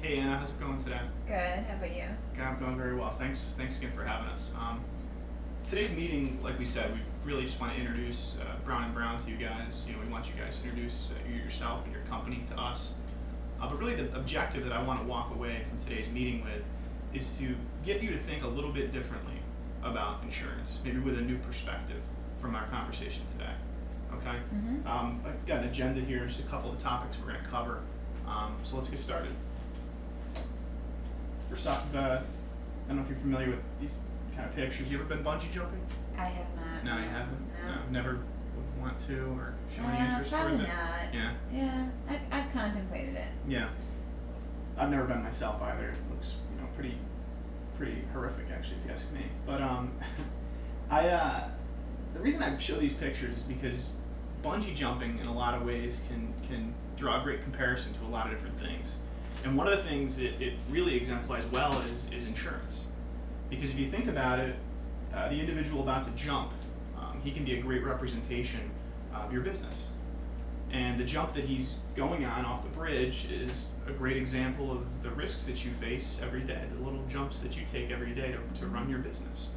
Hey Anna, how's it going today? Good. How about you? I'm going very well. Thanks again for having us. Today's meeting, like we said, we really just want to introduce Brown and Brown to you guys. We want you guys to introduce yourself and your company to us. But really, the objective that I want to walk away from today's meeting with is to get you to think a little bit differently about insurance, maybe with a new perspective from our conversation today. Okay? I've got an agenda here, just a couple of the topics we're going to cover. So let's get started. First off, I don't know if you're familiar with these kind of pictures. You ever been bungee jumping? I have not. No, you haven't? No. Never would want to or show any interest towards it? Not. Yeah. Yeah, I've contemplated it. Yeah. I've never been myself either. It looks, pretty horrific actually, if you ask me. But the reason I show these pictures is because bungee jumping in a lot of ways can draw a great comparison to a lot of different things. And one of the things that it really exemplifies well is insurance. Because if you think about it, the individual about to jump, he can be a great representation of your business. And the jump that he's going on off the bridge is a great example of the risks that you face every day, the little jumps that you take every day to run your business.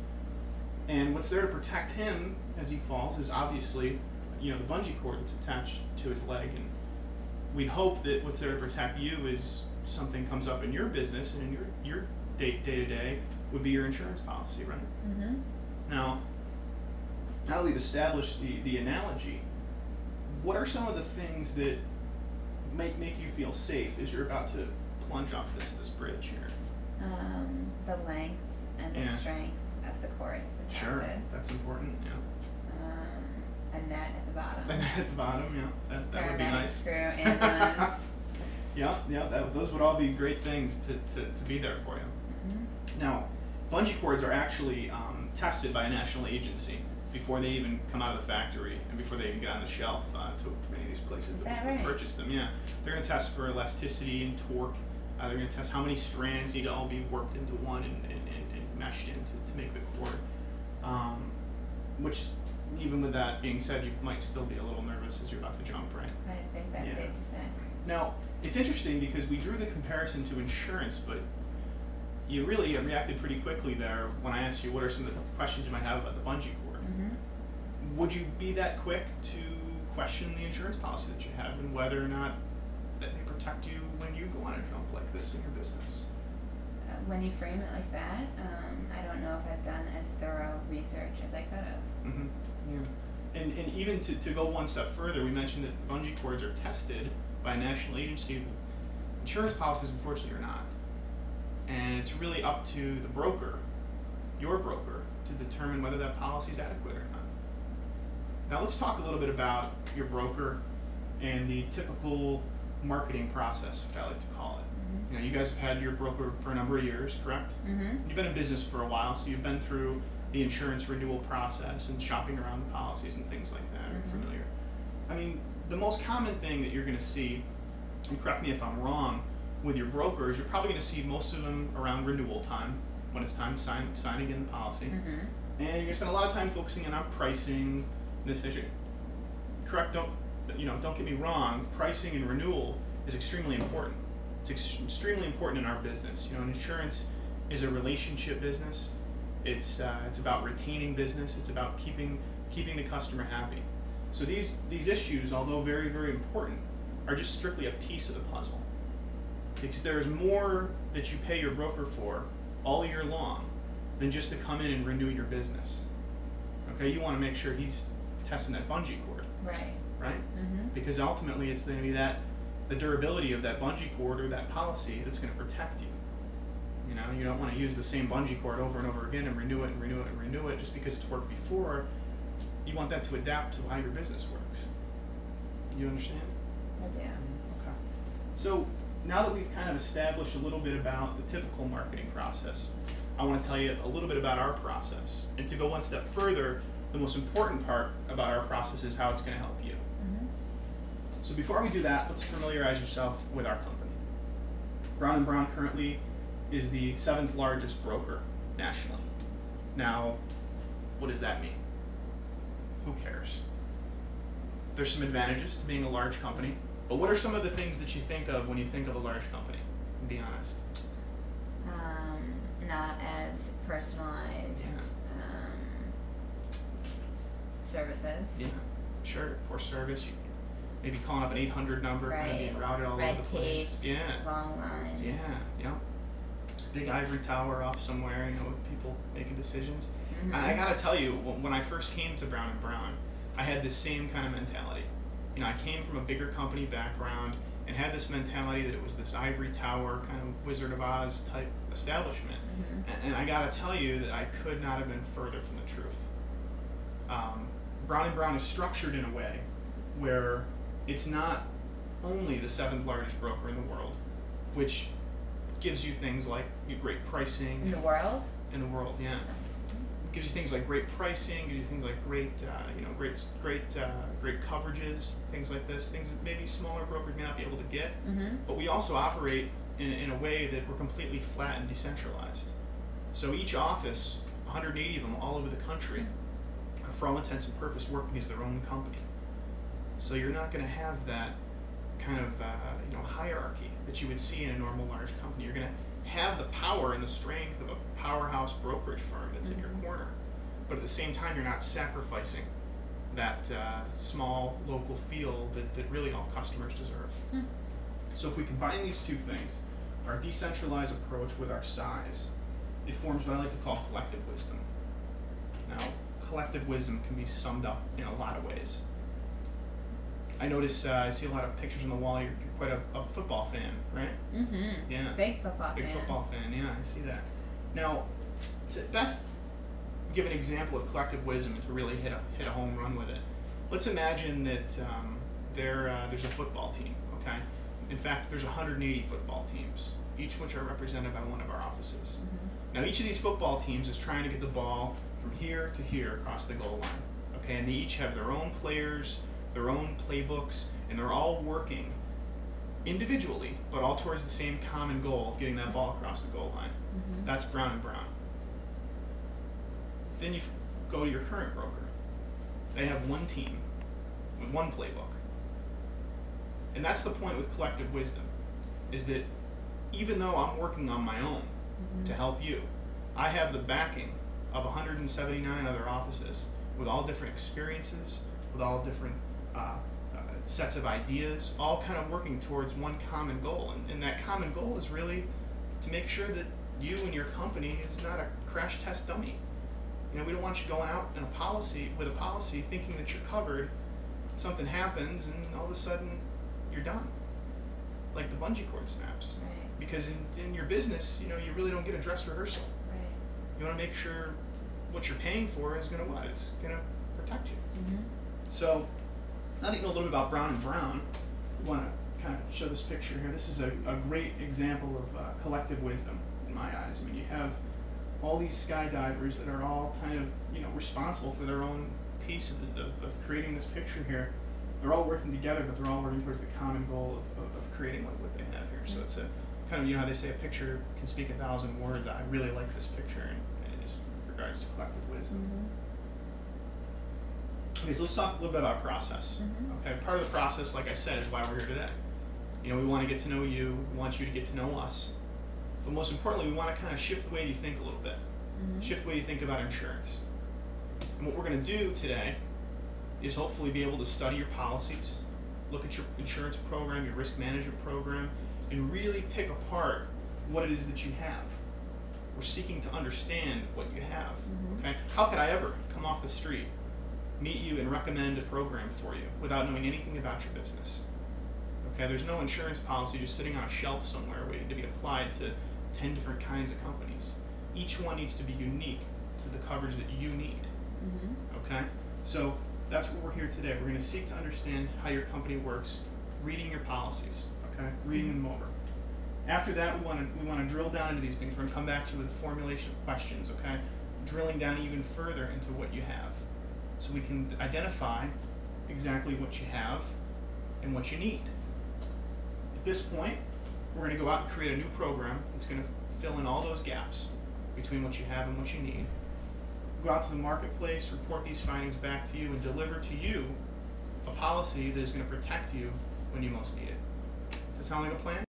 And what's there to protect him as he falls is obviously, the bungee cord that's attached to his leg. And we'd hope that what's there to protect you is something comes up in your business and in your day-to-day would be your insurance policy, right? Now that we've established the analogy, what are some of the things that make you feel safe as you're about to plunge off this bridge here? The length and the strength of the cord. Sure, that's important, yeah. A net at the bottom. A net at the bottom, yeah. That would be nice. Screw and Yeah, those would all be great things to be there for you. Now, bungee cords are actually tested by a national agency before they even come out of the factory and before they even get on the shelf to many of these places that purchase them. Yeah, they're going to test for elasticity and torque. They're going to test how many strands need to all be worked into one and meshed in to make the cord. Which, even with that being said, you might still be a little nervous as you're about to jump, right? I think that's safe to say. Now, it's interesting because we drew the comparison to insurance, but you really reacted pretty quickly there when I asked you what are some of the questions you might have about the bungee cord. Would you be that quick to question the insurance policy that you have and whether or not that they protect you when you go on a jump like this in your business? When you frame it like that, I don't know if I've done as thorough research as I could have. Yeah. And even to go one step further, we mentioned that bungee cords are tested by a national agency. Insurance policies, unfortunately, are not. And it's really up to the broker, your broker, to determine whether that policy is adequate or not. Now let's talk a little bit about your broker and the typical marketing process, which I like to call it. You guys have had your broker for a number of years, correct? You've been in business for a while, so you've been through the insurance renewal process and shopping around the policies and things like that. You're familiar. I mean, the most common thing that you're going to see, and correct me if I'm wrong, with your brokers, you're probably going to see most of them around renewal time, when it's time to sign again the policy. And you're going to spend a lot of time focusing on pricing this issue. Correct? Don't get me wrong. Pricing and renewal is extremely important. It's extremely important in our business. Insurance is a relationship business. It's about retaining business. It's about keeping the customer happy. So these issues, although very, very important, are just strictly a piece of the puzzle. Because there's more that you pay your broker for all year long than just to come in and renew your business. Okay, you want to make sure he's testing that bungee cord. Right? Because ultimately it's going to be the durability of that bungee cord or that policy that's going to protect you. You don't want to use the same bungee cord over and over again and renew it and renew it and renew it just because it's worked before. You want that to adapt to how your business works. You understand? I do. Okay. So now that we've kind of established a little bit about the typical marketing process, I want to tell you a little bit about our process. And to go one step further, the most important part about our process is how it's going to help you. So before we do that, let's familiarize yourself with our company. Brown & Brown currently is the 7th largest broker nationally. Now, what does that mean? Who cares? There's some advantages to being a large company, but what are some of the things that you think of when you think of a large company? Be honest. Not as personalized services. Yeah, sure. Poor service. You maybe calling up an 800 number, kind of being routed all over the place. Red tape, long lines. Yeah. Big ivory tower off somewhere, with people making decisions. Mm-hmm. And I gotta tell you, when I first came to Brown & Brown, I had this same kind of mentality. I came from a bigger company background and had this mentality that it was this ivory tower, kind of Wizard of Oz type establishment. Mm-hmm. And I gotta tell you that I could not have been further from the truth. Brown & Brown is structured in a way where it's not only the 7th largest broker in the world, which gives you things like great pricing. In the world? In the world, yeah. It gives you things like great pricing, gives you things like great coverages, things like this, things that maybe smaller brokers may not be able to get. Mm-hmm. But we also operate in a way that we're completely flat and decentralized. So each office, 180 of them all over the country, are for all intents and purposes working as their own company. So you're not going to have that kind of hierarchy that you would see in a normal large company. You're going to have the power and the strength of a powerhouse brokerage firm that's in your corner, but at the same time you're not sacrificing that small local feel that really all customers deserve. So if we combine these two things, our decentralized approach with our size, it forms what I like to call collective wisdom. Now, collective wisdom can be summed up in a lot of ways. I notice I see a lot of pictures on the wall. You're quite a football fan, right? Mm-hmm. Yeah. Big football fan. Big football fan, yeah, I see that. Now, to best give an example of collective wisdom and to really hit a home run with it, let's imagine that there's a football team, okay? In fact, there's 180 football teams, each which are represented by one of our offices. Mm-hmm. Now, each of these football teams is trying to get the ball from here to here across the goal line, okay? And they each have their own players, their own playbooks, and they're all working individually, but all towards the same common goal of getting that ball across the goal line. Mm-hmm. That's Brown & Brown. Then you go to your current broker. They have one team with one playbook. And that's the point with collective wisdom, is that even though I'm working on my own to help you, I have the backing of 179 other offices with all different experiences, with all different sets of ideas, all kind of working towards one common goal. And that common goal is really to make sure that you and your company is not a crash test dummy. We don't want you going out in with a policy thinking that you're covered, something happens, and all of a sudden you're done. Like the bungee cord snaps. Right. Because in your business, you really don't get a dress rehearsal. Right. You want to make sure what you're paying for is going to what? It's going to protect you. Mm-hmm. So, now that you know a little bit about Brown & Brown, we want to kind of show this picture here. This is a great example of collective wisdom in my eyes. You have all these skydivers that are all kind of responsible for their own piece of creating this picture here. They're all working together, but they're all working towards the common goal of creating what they have here. So it's a kind of how they say a picture can speak 1,000 words. I really like this picture in regards to collective wisdom. Mm-hmm. Okay, so let's talk a little bit about process. Mm-hmm. Okay, part of the process, like I said, is why we're here today. We want to get to know you. We want you to get to know us. But most importantly, we want to kind of shift the way you think a little bit. Mm-hmm. Shift the way you think about insurance. And what we're going to do today is hopefully be able to study your policies, look at your insurance program, your risk management program, and really pick apart what it is that you have. We're seeking to understand what you have. Mm-hmm. Okay? How could I ever come off the street, meet you, and recommend a program for you without knowing anything about your business? Okay, there's no insurance policy just sitting on a shelf somewhere waiting to be applied to 10 different kinds of companies. Each one needs to be unique to the coverage that you need. Mm-hmm. Okay, so that's what we're here today. We're going to seek to understand how your company works, reading your policies. Okay, reading them over. After that, we want to drill down into these things. We're going to come back to you with a formulation of questions. Okay, drilling down even further into what you have, so we can identify exactly what you have and what you need. At this point, we're going to go out and create a new program that's going to fill in all those gaps between what you have and what you need. Go out to the marketplace, report these findings back to you, and deliver to you a policy that is going to protect you when you most need it. Does that sound like a plan?